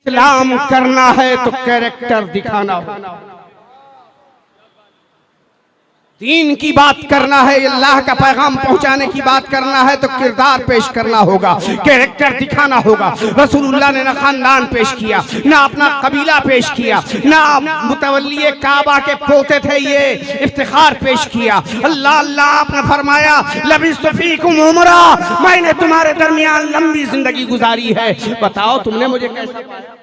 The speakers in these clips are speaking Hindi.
इस्लाम करना है तो कैरेक्टर दिखाना होगा। दीन की बात करना है, अल्लाह का पैगाम पहुंचाने की बात करना है तो किरदार पेश करना होगा, कैरेक्टर दिखाना होगा। रसूलुल्लाह ने ना खानदान पेश किया, ना अपना कबीला पेश किया, ना मुतवल्ली काबा के पोते थे ये इफ्तिखार पेश किया। अल्लाह अल्लाह आपने फरमाया लबिस्तु फीकुम उमरा, मैंने तुम्हारे दरमियान लंबी जिंदगी गुजारी है, बताओ तुमने मुझे कैसा पाया।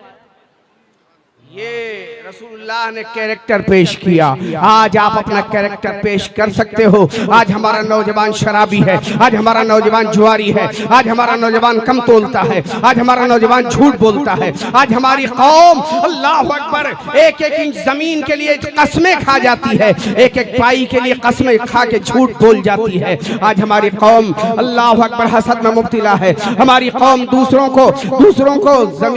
ये रसूलुल्लाह ने कैरेक्टर पेश किया। आज आप अपना कैरेक्टर पेश कर सकते हो। आज हमारा नौजवान शराबी है, आज हमारा नौजवान जुआरी है, आज हमारा नौजवान कम तोलता है, आज हमारा नौजवान झूठ बोलता है, आज हमारी कौम अल्लाह अकबर एक एक इंच जमीन के लिए कस्में खा जाती है, एक एक पाई के लिए कस्में खा के झूठ बोल जाती है। आज हमारी कौम अल्लाह अकबर हसद में मुब्तला है। हमारी कौम दूसरों को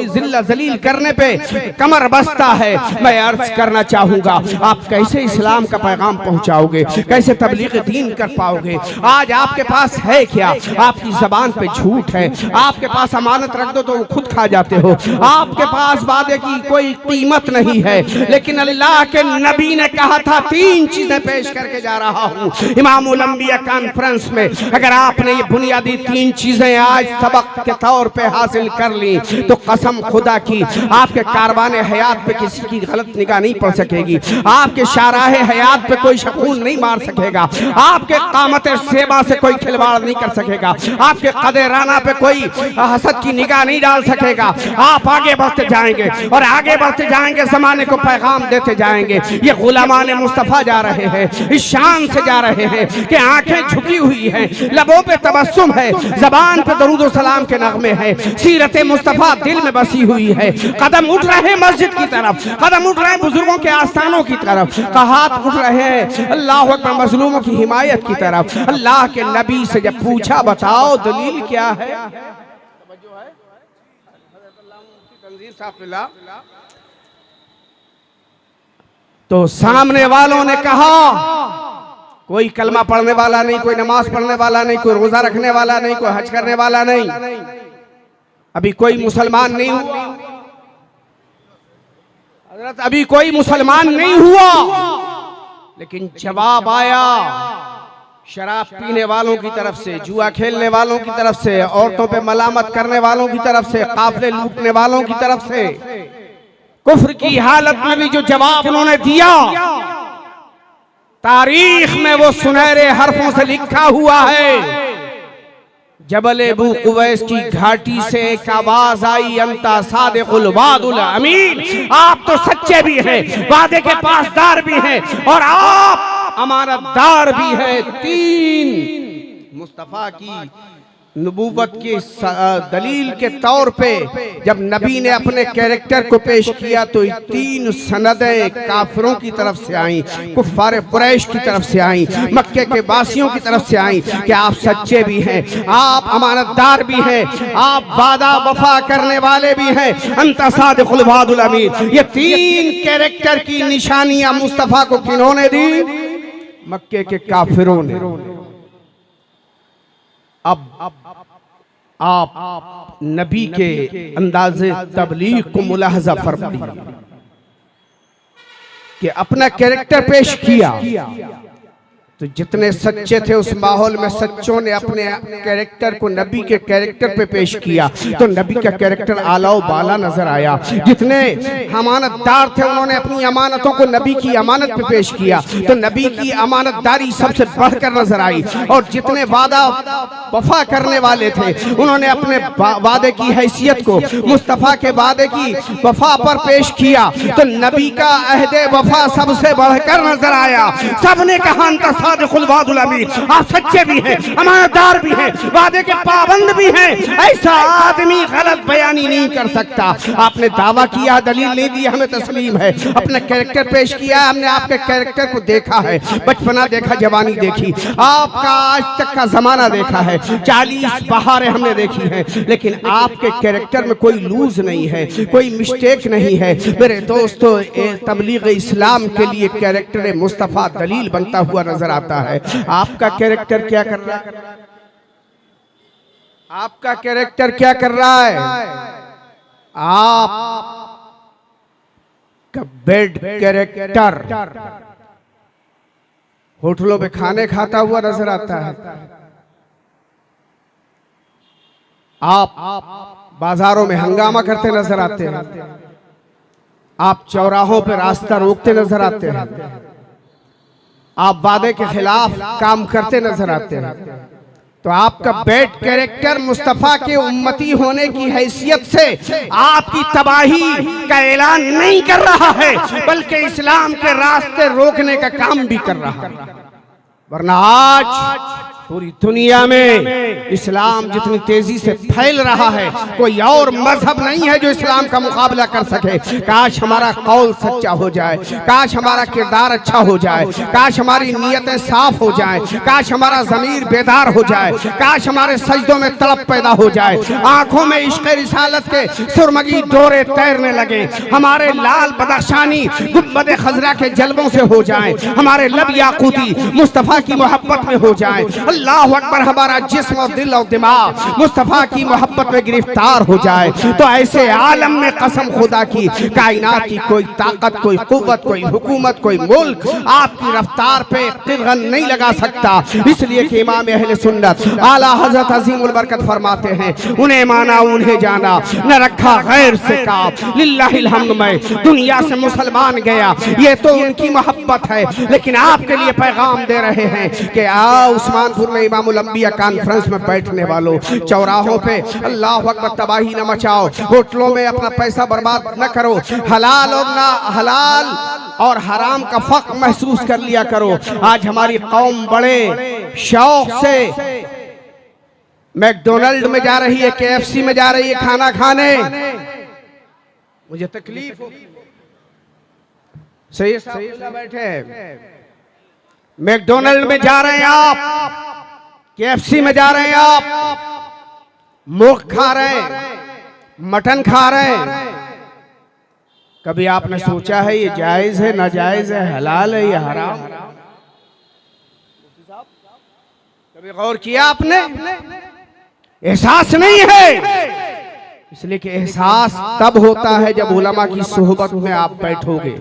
जिल्ला जलील करने पे कमर बस्ता है। मैं अर्ज करना चाहूंगा, आप कैसे इस्लाम का पैगाम पहुंचाओगे, कैसे तबलीग दीन कर पाओगे। आज आपके पास है क्या? आपकी जबान पे झूठ है। आपके पास अमानत रख दो तो वो खुद खा जाते हो। आपके पास वादे की कोई कीमत नहीं है। लेकिन अल्लाह के नबी ने कहा था, तीन चीजें पेश करके जा रहा हूँ इमामुल अंबिया कॉन्फ्रेंस में। अगर आपने ये बुनियादी तीन चीजें आज सबक के तौर पे हासिल कर ली तो कसम खुदा की आपके कारवाने हयात पे किसी की गलत निगाह नहीं पड़ सकेगी। आपके शाराहे हयात पे कोई शकून नहीं मार सकेगा। आपके कामत सेबा से कोई खिलवाड़ नहीं कर सकेगा। आपके कदेराना पे कोई हसद की निगाह नहीं डाल सकेगा। आप आगे बढ़ते जाएंगे और आगे बढ़ते जाएंगे, जमाने को पैगाम देते जाएंगे। ये गुलामान मुस्तफा जा रहे हैं, इस शान से जा रहे हैं कि आंखें झुकी हुई हैं, लबों पे तबस्सुम है, जबान पे दरूद सलाम के नगमे हैं, सीरत मुस्तफा दिल में बसी हुई है। कदम उठ रहे मस्जिद की तरफ, कदम उठ रहे हैं बुजुर्गों के आस्थानों की तरफ, हाथ उठ रहे हैं अल्लाह अकबर मजलूमों की हिमायत की तरफ। अल्लाह के नबी से जब पूछा बताओ दलील क्या है, तो सामने वालों ने कहा कोई कलमा पढ़ने वाला नहीं, कोई नमाज पढ़ने वाला नहीं, कोई रोजा रखने वाला नहीं, कोई हज करने वाला नहीं, अभी कोई मुसलमान नहीं हुआ। अभी कोई मुसलमान नहीं हुआ, लेकिन जवाब आया शराब पीने वालों की तरफ से, जुआ खेलने वालों की तरफ से, औरतों पे मलामत करने वालों की तरफ से, काफिले लूटने वालों की तरफ से। कुफ्र की हालत में भी जो जवाब उन्होंने दिया, तारीख में वो सुनहरे हरफों से लिखा हुआ है। जबल अबू कुवैस की घाटी से एक आवाज आई, अंता सादिकुल वादुल अमीन, आप तो सच्चे भी हैं, वादे के पासदार भी हैं और आप अमानतदार भी हैं। तीन मुस्तफा की नबूवत की दलील के तौर पे जब नबी ने अपने कैरेक्टर को पेश किया तो तीन सनदें काफिरों की तरफ से आई, कुफ्फारे कुरैश की तरफ से आई, मक्के के वासियों की तरफ से आई कि आप सच्चे भी हैं, आप अमानतदार भी हैं, आप वादा वफा करने वाले भी हैं, अंता सादिकुल वादुल अमीन। ये तीन कैरेक्टर की निशानियां मुस्तफा को किन्होंने दी? मक्के के काफिरों ने। अब आप नबी के अंदाज़े तबलीग को मुलाहजा फरमाइए कि अपना कैरेक्टर पेश किया तो जितने सच्चे थे उस माहौल में सच्चों ने अपने कैरेक्टर को नबी के कैरेक्टर पे पेश किया तो नबी का कैरेक्टर आला बाला नजर आया। जितने अमानतदार थे उन्होंने अपनी अमानतों को नबी की अमानत पे पेश किया तो नबी की अमानतदारी सबसे बढ़कर नजर आई। और जितने वादा वफा करने वाले थे उन्होंने अपने वादे की हैसियत को मुस्तफा के वादे की वफा पर पेश किया तो नबी का अहदे वफा सबसे बढ़कर नजर आया। सबने कहा आप सच्चे भी हैं, अमानतदार भी हैं, वादे के पाबंद भी हैं, ऐसा आदमी गलत बयानी नहीं कर सकता। आपने दावा किया, दलील नहीं दी, हमें तस्लीम है। अपना कैरेक्टर पेश किया, हमने आपके कैरेक्टर को देखा है, बचपना देखा, जवानी देखी, आपका आज तक का जमाना देखा है, 40 बहारें हमने देखी हैं, लेकिन आपके कैरेक्टर में कोई लूज नहीं है, कोई मिस्टेक नहीं है। मेरे दोस्तों, तबलीग इस्लाम के लिए कैरेक्टर मुस्तफा दलील बनता हुआ नजर आता है। आपका कैरेक्टर क्या कर रहा है? आपका कैरेक्टर क्या कर रहा है? आप का बेड कैरेक्टर होटलों पे खाने खाता हुआ नजर आता है। आप बाजारों में हंगामा करते नजर आते हैं। आप चौराहों पे रास्ता रोकते नजर आते हैं। आप वादे के खिलाफ काम करते नजर आते हैं। तो आपका बेड कैरेक्टर मुस्तफा के उम्मती होने की हैसियत से आपकी तबाही का ऐलान नहीं कर रहा है, बल्कि इस्लाम के रास्ते रोकने का काम भी कर रहा है। वरना आज पूरी दुनिया में इस्लाम जितनी तेजी से फैल रहा है, कोई और मजहब नहीं है जो इस्लाम का मुकाबला कर सके। काश हमारा कौल सच्चा हो जाए, काश हमारा किरदार अच्छा हो जाए, काश हमारी नीयतें साफ हो जाए, काश हमारा ज़मीर बेदार हो जाए, काश हमारे सजदों में तड़प पैदा हो जाए, आंखों में इश्क़ रिसालत के सुरमगी डोरे तैरने लगे, हमारे लाल बदख्शानी गुंबद खजरा के जलवों से हो जाए, हमारे लब याकूती मुस्तफ़ा की मोहब्बत में हो जाए। अल्लाह अकबर, हमारा जिस्म और दिल और दिमाग मुस्तफा की मोहब्बत में गिरफ्तार हो जाए। तो ऐसे आलम में कसम खुदा की, कायनात की कोई ताकत, कोई कुव्वत, कोई हुकूमत, कोई मुल्क आपकी रफ्तार पे तिरगन नहीं लगा सकता। इसलिए कि इमाम अहले सुन्नत आला हजरत अजीमुल बरकत फरमाते हैं, उन्हें माना उन्हें जाना, न रखा गैर से काम, लिल्लाहिल हम्द में दुनिया से मुसलमान गया। ये तो उनकी मोहब्बत है, लेकिन आपके लिए पैगाम दे रहे हैं कि आओ उस्मानपुर में इमामुल अंबिया कॉन्फ्रेंस में बैठने वालों, चौराहों पे अल्लाह अकबर तबाही न मचाओ, होटलों में अपना पैसा बर्बाद न करो, हलाल और ना हलाल और हराम का फर्क महसूस कर लिया करो। आज हमारी कौम बड़े शौक से मैकडोनल्ड में जा रही है, KFC में जा रही है खाना खाने। मुझे तकलीफ हो, सही बैठे मैकडोनल्ड में जा रहे हैं आप, KFC में जा रहे हैं आप, मुर्ग खा रहे हैं, मटन खा रहे हैं। कभी आपने सोचा है ये जायज है, नाजायज है, हलाल है या हराम? कभी गौर किया आपने? एहसास नहीं है। इसलिए कि एहसास तब होता है जब उलमा की सोहबत में आप बैठोगे,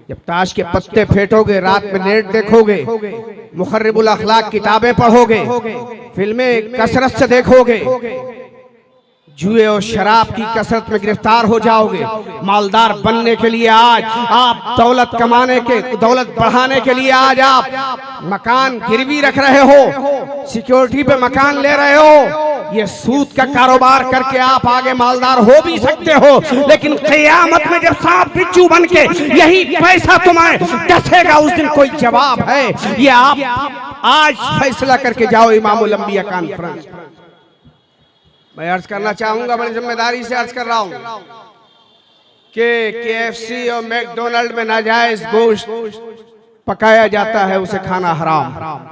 जब ताश के पत्ते फेंटोगे, रात में नेट देखोगे, मुखर्रिबुल अखलाक किताबें पढ़ोगे, फिल्में कसरत से देखोगे, जुए और शराब की कसरत में गिरफ्तार हो जाओगे। मालदार बनने के लिए आज आप दौलत कमाने के, दौलत बढ़ाने के लिए आज आप मकान गिरवी रख रहे हो, सिक्योरिटी पे मकान ले रहे हो। ये सूद का कारोबार करके आप आगे मालदार हो भी सकते हो, लेकिन क़यामत में जब सांप बिच्छू बन के यही पैसा तुम्हें डसेगा, उस दिन कोई जवाब है? ये आप आज फैसला करके जाओ। इमामुल अंबिया कॉन्फ्रेंस मैं अर्ज करना चाहूंगा, बड़ी जिम्मेदारी से अर्ज कर रहा हूं कि KFC और मैकडोनल्ड में नाजायज गोश्त पकाया जाता है, उसे खाना हराम।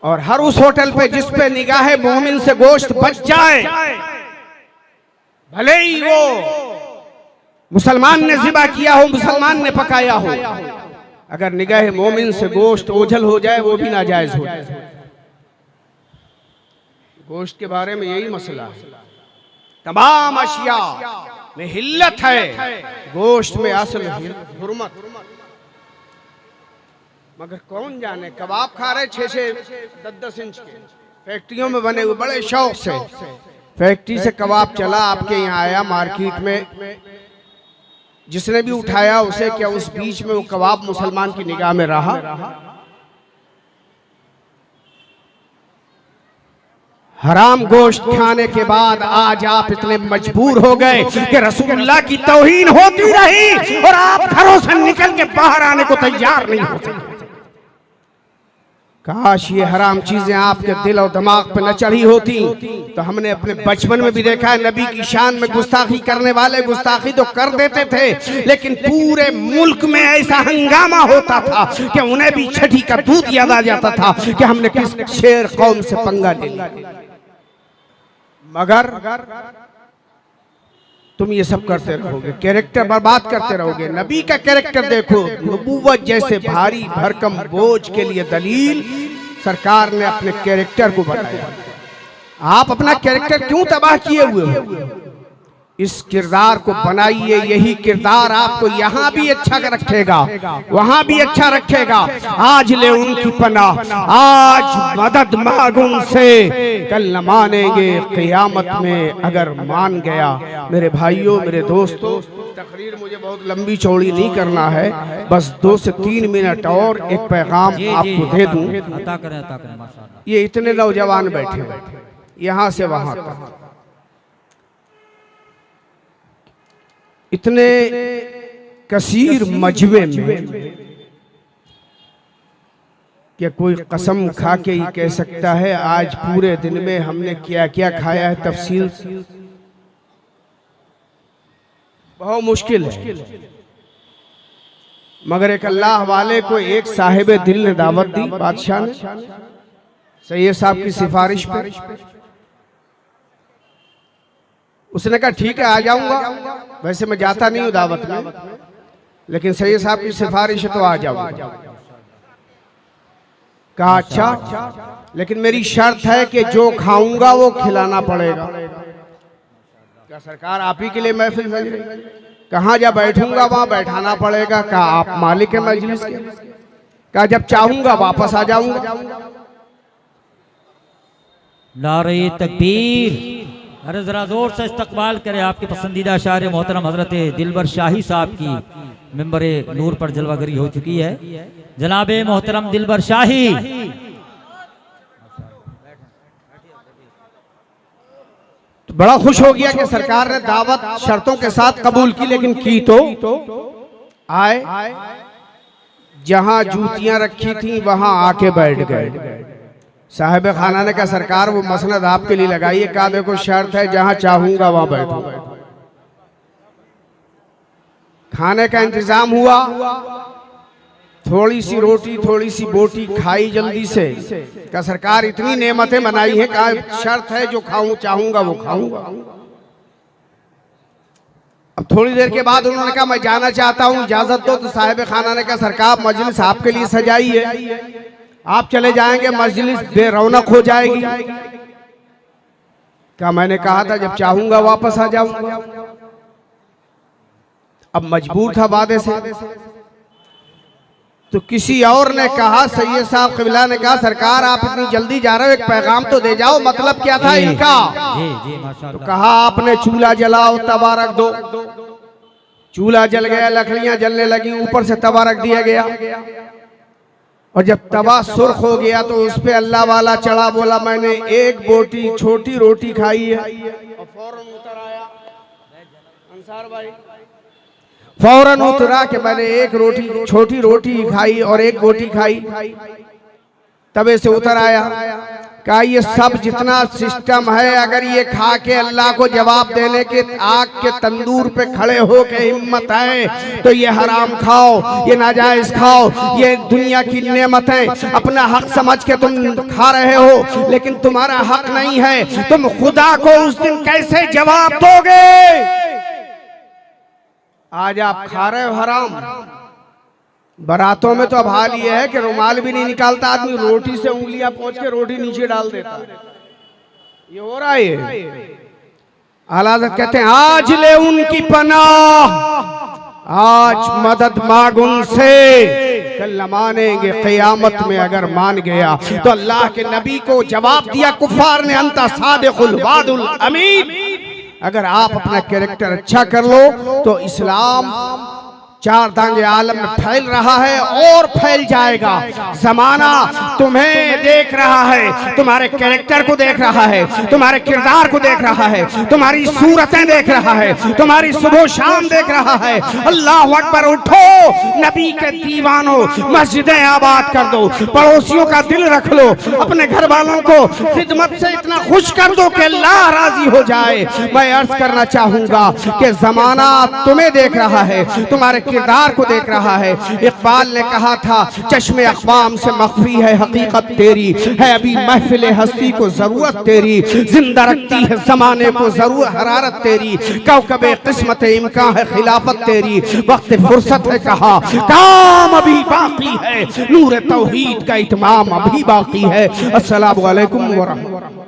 और हर उस होटल पे जिस पे निगाहे मोमिन से गोश्त बच जाए, भले ही वो मुसलमान ने ज़िबा किया हो, मुसलमान ने पकाया हो, अगर निगाह मोमिन से गोश्त ओझल हो जाए वो भी नाजायज हो जाए। गोश्त के बारे में यही मसला है। तमाम अशिया में हिल्लत है, गोश्त में असल हुर्मत। मगर कौन जाने, कबाब खा रहे 6-6 10-10 इंच के, फैक्ट्रियों में बने हुए, बड़े शौक से फैक्ट्री से कबाब चला आपके यहाँ आया मार्केट में, जिसने भी उठाया उसे क्या उस बीच में वो कबाब मुसलमान की निगाह में रहा? हराम गोश्त खाने के बाद आज आप इतने मजबूर हो गए कि रसूलुल्लाह की तौहीन होती रही और आप घरों से निकल के बाहर आने को तैयार नहीं हो सके। काश ये हराम चीजें आपके दिल और दिमाग पे न चढ़ी होती। तो हमने अपने बचपन में भी देखा है, नबी की शान में गुस्ताखी करने वाले गुस्ताखी तो कर देते थे, लेकिन पूरे मुल्क में ऐसा हंगामा होता था कि उन्हें भी छठी का दूध याद आ जाता था कि हमने किस शेर कौम से पंगा ले लिया। मगर तुम ये सब करते रहोगे, कैरेक्टर बर्बाद करते रहोगे। नबी का कैरेक्टर देखो, नबूवत जैसे भारी भरकम बोझ के लिए दलील सरकार ने अपने कैरेक्टर को बनाया। आप अपना कैरेक्टर क्यों तबाह किए हुए हो? इस किरदार को बनाइए, यही किरदार आपको यहाँ भी अच्छा रखेगा, वहाँ भी अच्छा रखेगा। आज ले उनकी पनाह, आज मदद मांगो उनसे, कल न मानेंगे क़यामत में अगर मान गया। मेरे भाइयों, मेरे दोस्तों, तकरीर मुझे बहुत लंबी चौड़ी नहीं करना है, बस 2 से 3 मिनट और एक पैगाम आपको दे दूं। ये इतने नौजवान बैठे यहाँ से वहाँ तक, इतने कसीर मजबे में क्या कोई कसम खा के ही कह सकता है आज पूरे दिन में हमने क्या क्या खाया है? तफसील बहुत मुश्किल है, मगर एक अल्लाह वाले को एक साहिब दिल ने दावत दी, बादशाह ने, सैयद साहब की सिफारिश पर। उसने कहा ठीक है, आ जाऊंगा। वैसे मैं जाता नहीं हूं दावत में, लेकिन सैयद साहब की सिफारिश है तो आ जाऊंगा। कहा अच्छा, लेकिन मेरी शर्त है कि जो खाऊंगा वो खिलाना पड़ेगा। क्या सरकार आप ही के लिए महफिल सज रही? कहाँ जा बैठूंगा वहां बैठाना पड़ेगा। कहा आप मालिक है मजलिस के? कहा जब चाहूंगा वापस आ जाऊंगा। नारे तकबीर, अरे जरा जोर से इस्तकबाल करें आपके पसंदीदा शायर मोहतरम हजरत दिलबर शाही साहब की मिंबरे नूर पर जलवागरी हो चुकी है। जनाबे मोहतरम दिलबर शाही। तो बड़ा खुश हो गया कि सरकार ने दावत शर्तों के साथ कबूल की, लेकिन की तो आए, जहां जूतियां रखी थी वहां आके बैठ गए। साहिब खाना ने कहा सरकार वो मसनद आपके लिए लगाइए। कहा देखो शर्त है जहां चाहूंगा वहां बैठूंगा। खाने का इंतजाम हुआ, थोड़ी सी रोटी थोड़ी सी बोटी खाई जल्दी से। कहा सरकार इतनी नेमतें बनाई हैं, कहा शर्त है जो खाऊं चाहूंगा वो खाऊंगा। अब थोड़ी देर के बाद उन्होंने कहा मैं जाना चाहता हूं, इजाजत दो। तो साहिब खाना ने कहा सरकार मजलिस आपके लिए सजाई है, आप चले जाएंगे मजलिस बेरौनक हो जाएगी। क्या मैंने कहा था जब चाहूंगा वापस आ जाऊंगा। अब मजबूर था वादे से, तो किसी और ने कहा, सैयद साहब क़िबला ने कहा सरकार आप इतनी जल्दी जा रहे हो, एक पैगाम तो दे जाओ। मतलब क्या था इनका? तो कहा आपने चूल्हा जलाओ, तवा रख दो। चूल्हा जल गया, लकड़ियां जलने लगी, ऊपर से तवा रख दिया गया। और जब तवा सुर्ख हो गया तो उस पे अल्लाह वाला चढ़ा, बोला मैंने एक बोटी छोटी रोटी खाई है। और फौरन उतर आया अंसार भाई, फौरन उतरा कि मैंने एक रोटी छोटी रोटी खाई और एक बोटी खाई। तबे से उतर आया, कहा ये सब जितना सिस्टम है, अगर ये खा के अल्लाह को जवाब देने के आग के तंदूर पे खड़े हो के हिम्मत है तो ये हराम खाओ, ये नाजायज खाओ, ये दुनिया की नेमतें अपना हक समझ के तुम खा रहे हो, लेकिन तुम्हारा हक नहीं है। तुम खुदा को उस दिन कैसे जवाब दोगे? आज आप खा रहे हो हराम। बारातों में तो अब हाल ये है कि रुमाल भी नहीं निकालता आदमी, रोटी से उंगलियां पोंछ के रोटी नीचे डाल देता। ये हो रहा है। आला हज़रत कहते हैं आज ले उनकी पनाह, आज मदद मांग उनसे, कल न मानेंगे क़यामत में अगर मान गया। तो अल्लाह के नबी को जवाब दिया कुफ़ार ने, अंता सादिकुल वादुल अमीन। अगर आप अपना कैरेक्टर अच्छा कर लो तो इस्लाम चार दांगे आलम में फैल रहा है और फैल जाएगा। जमाना तुम्हें देख रहा है, तुम्हारे कैरेक्टर को देख रहा है, तुम्हारे किरदार को देख रहा है, तुम्हारी सूरतें देख रहा है, तुम्हारी सुबह शाम देख रहा है। अल्लाह अकबर, उठो नबी के दीवानों, मस्जिदें आबाद कर दो, पड़ोसियों का दिल रख लो, अपने घर वालों को खिदमत से इतना खुश कर दो कि अल्लाह राजी हो जाए। मैं अर्ज करना चाहूंगा कि जमाना तुम्हें देख रहा है, तुम्हारे किरदार को देख रहा है। इकबाल ने कहा था चश्मे अक़वाम से मख्फी है हकीकत तेरी, है अभी महफिल हस्ती को जरूरत तेरी, जिंदा रखती है जमाने को जरूर हरारत तेरी, कौकबे किस्मत इम्कान है खिलाफत तेरी, वक्त फुर्सत है कहा काम अभी बाकी है, नूर तौहीद का इत्माम अभी बाकी है। अस्सलामु अलैकुम व रहमतुल्लाह।